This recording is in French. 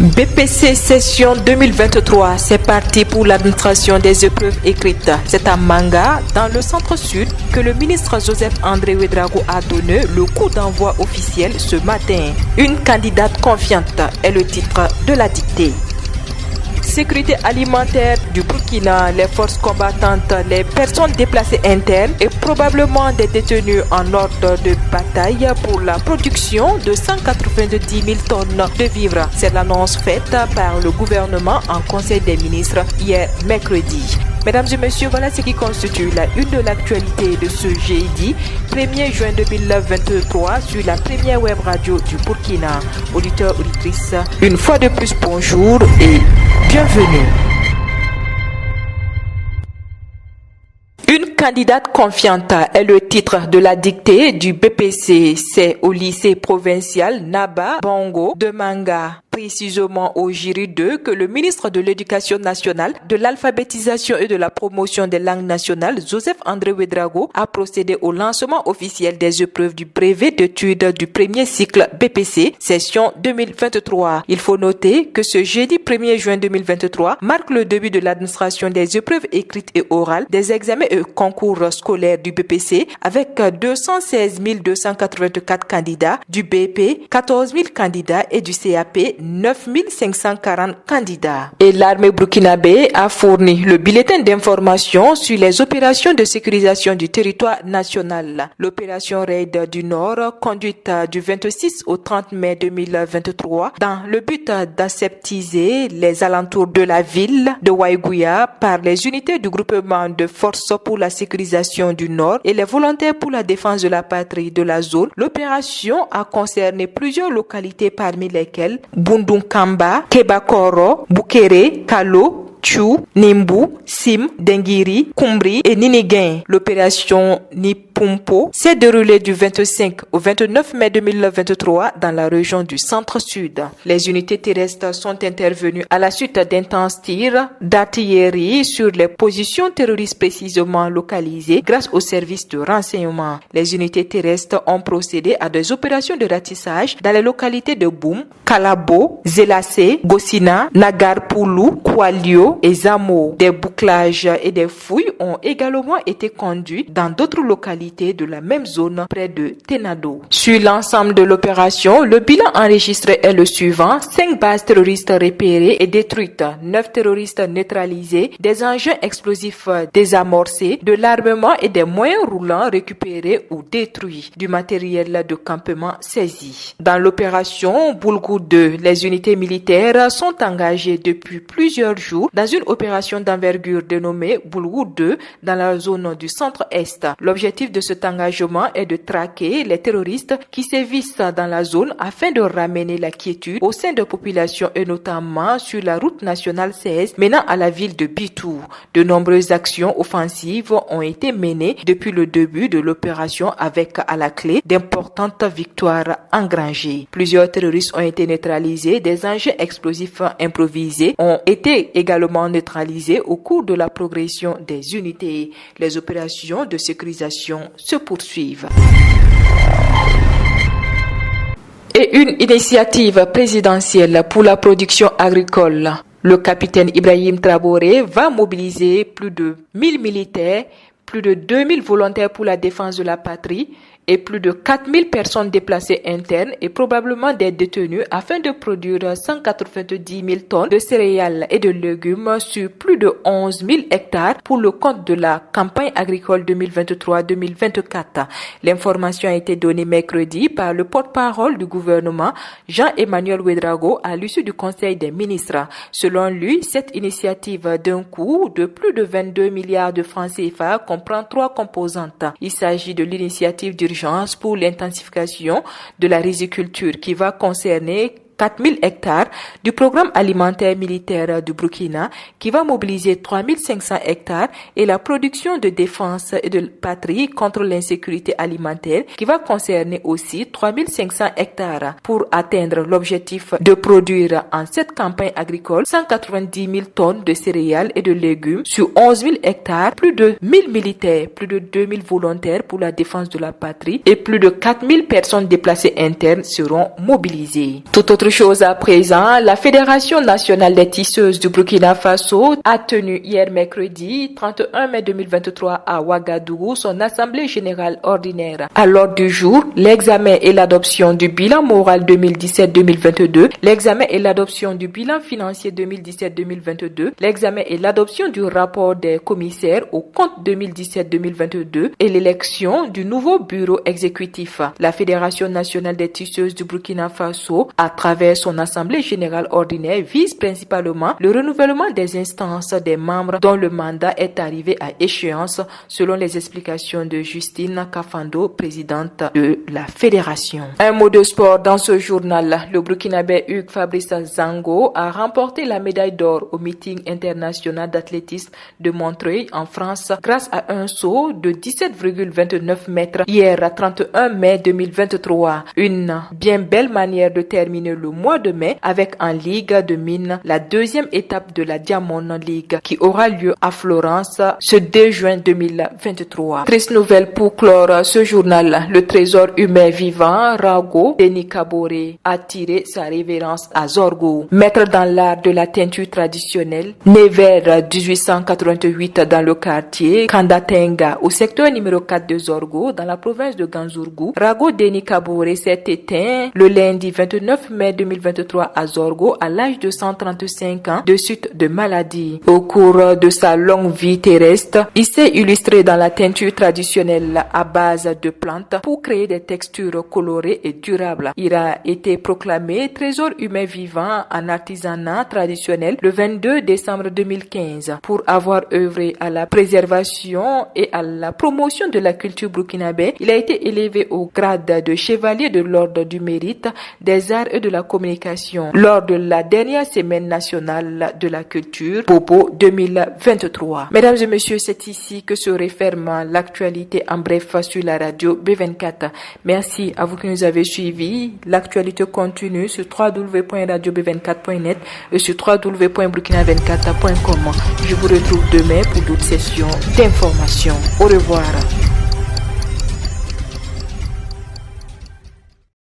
BPC session 2023, c'est parti pour l'administration des épreuves écrites. C'est à Manga, dans le centre-sud, que le ministre Joseph André Ouédraogo a donné le coup d'envoi officiel ce matin. Une candidate confiante est le titre de la dictée. Sécurité alimentaire du Burkina, les forces combattantes, les personnes déplacées internes et probablement des détenus en ordre de bataille pour la production de 190 000 tonnes de vivres. C'est l'annonce faite par le gouvernement en Conseil des ministres hier mercredi. Mesdames et messieurs, voilà ce qui constitue la une de l'actualité de ce jeudi 1er juin 2023 sur la première web radio du Burkina. Auditeurs, auditrices, une fois de plus, bonjour et bienvenue. Une candidate confiante est le titre de la dictée du BPC. C'est au lycée provincial Naba Bongo de Manga, précisément au jury 2, que le ministre de l'Éducation nationale, de l'alphabétisation et de la promotion des langues nationales, Joseph André Ouédraogo, a procédé au lancement officiel des épreuves du brevet d'études du premier cycle BPC, session 2023. Il faut noter que ce jeudi 1er juin 2023 marque le début de l'administration des épreuves écrites et orales des examens et concours scolaires du BPC avec 216 284 candidats, du BP 14 000 candidats et du CAP 9 540 candidats. Et l'armée burkinabé a fourni le bulletin d'information sur les opérations de sécurisation du territoire national. L'opération Raid du Nord, conduite du 26 au 30 mai 2023, dans le but d'aseptiser les alentours de la ville de Waïgouya par les unités du groupement de forces pour la sécurisation du Nord et les volontaires pour la défense de la patrie de la zone. L'opération a concerné plusieurs localités parmi lesquelles Bundunkamba, Kebakoro, Bukere, Kalo, Tchou, Nimbu, Sim, Dengiri, Kumbri et Niniguin. L'opération Nipumpo s'est déroulée du 25 au 29 mai 2023 dans la région du centre-sud. Les unités terrestres sont intervenues à la suite d'intenses tirs d'artillerie sur les positions terroristes précisément localisées grâce aux services de renseignement. Les unités terrestres ont procédé à des opérations de ratissage dans les localités de Boum, Kalabo, Zelassé, Gossina, Nagarpoulou, Koualio et Zamo. Des bouclages et des fouilles ont également été conduits dans d'autres localités de la même zone près de Tenado. Sur l'ensemble de l'opération, le bilan enregistré est le suivant: 5 bases terroristes repérées et détruites, 9 terroristes neutralisés, des engins explosifs désamorcés, de l'armement et des moyens roulants récupérés ou détruits, du matériel de campement saisi. Dans l'opération Boulgou 2, les unités militaires sont engagées depuis plusieurs jours dans une opération d'envergure dénommée Boulgou 2 dans la zone du centre-est. L'objectif de cet engagement est de traquer les terroristes qui sévissent dans la zone afin de ramener la quiétude au sein de populations et notamment sur la route nationale 16 menant à la ville de Bitou. De nombreuses actions offensives ont été menées depuis le début de l'opération avec à la clé d'importantes victoires engrangées. Plusieurs terroristes ont été neutralisés, des engins explosifs improvisés ont été également neutralisés au cours de la progression des unités. Les opérations de sécurisation se poursuivent. Et une initiative présidentielle pour la production agricole. Le capitaine Ibrahim Traoré va mobiliser plus de 1000 militaires, plus de 2000 volontaires pour la défense de la patrie et plus de 4000 personnes déplacées internes et probablement des détenus afin de produire 190 000 tonnes de céréales et de légumes sur plus de 11 000 hectares pour le compte de la campagne agricole 2023-2024. L'information a été donnée mercredi par le porte-parole du gouvernement, Jean-Emmanuel Ouédraogo, à l'issue du Conseil des ministres. Selon lui, cette initiative d'un coût de plus de 22 milliards de francs CFA comprend 3 composantes. Il s'agit de l'initiative d'urgence pour l'intensification de la riziculture qui va concerner 4000 hectares du programme alimentaire militaire du Burkina qui va mobiliser 3500 hectares et la production de défense et de patrie contre l'insécurité alimentaire qui va concerner aussi 3500 hectares pour atteindre l'objectif de produire en cette campagne agricole 190 000 tonnes de céréales et de légumes sur 11 000 hectares, plus de 1000 militaires, plus de 2000 volontaires pour la défense de la patrie et plus de 4000 personnes déplacées internes seront mobilisées. Tout autre Autre chose à présent, la Fédération nationale des tisseuses du Burkina Faso a tenu hier mercredi 31 mai 2023 à Ouagadougou son assemblée générale ordinaire. À l'ordre du jour, l'examen et l'adoption du bilan moral 2017-2022, l'examen et l'adoption du bilan financier 2017-2022, l'examen et l'adoption du rapport des commissaires au compte 2017-2022 et l'élection du nouveau bureau exécutif. La Fédération nationale des tisseuses du Burkina Faso, à travers son assemblée générale ordinaire, vise principalement le renouvellement des instances des membres dont le mandat est arrivé à échéance, selon les explications de Justine Kafando, présidente de la fédération. Un mot de sport dans ce journal. Le Burkinabé Hugues Fabrice Zango a remporté la médaille d'or au meeting international d'athlétisme de Montreuil en France grâce à un saut de 17,29 mètres hier à 31 mai 2023. Une bien belle manière de terminer le mois de mai avec en Ligue de Mines la deuxième étape de la Diamond League qui aura lieu à Florence ce 2 juin 2023. Triste nouvelle pour clore ce journal. Le trésor humain vivant Rago Deni Kabore a tiré sa révérence à Zorgo. Maître dans l'art de la teinture traditionnelle, né vers 1888 dans le quartier Kandatenga au secteur numéro 4 de Zorgo dans la province de Ganzourgou, Rago Deni Kabore s'est éteint le lundi 29 mai 2023 à Zorgo à l'âge de 135 ans de suite de maladie. Au cours de sa longue vie terrestre, il s'est illustré dans la teinture traditionnelle à base de plantes pour créer des textures colorées et durables. Il a été proclamé trésor humain vivant en artisanat traditionnel le 22 décembre 2015 pour avoir œuvré à la préservation et à la promotion de la culture burkinabé. Il a été élevé au grade de chevalier de l'ordre du mérite des arts et de la communication lors de la dernière semaine nationale de la culture Bobo 2023. Mesdames et messieurs, c'est ici que se referme l'actualité en bref sur la radio B24. Merci à vous qui nous avez suivis. L'actualité continue sur www.radiob24.net et sur www.burkina24.com. Je vous retrouve demain pour d'autres sessions d'information. Au revoir.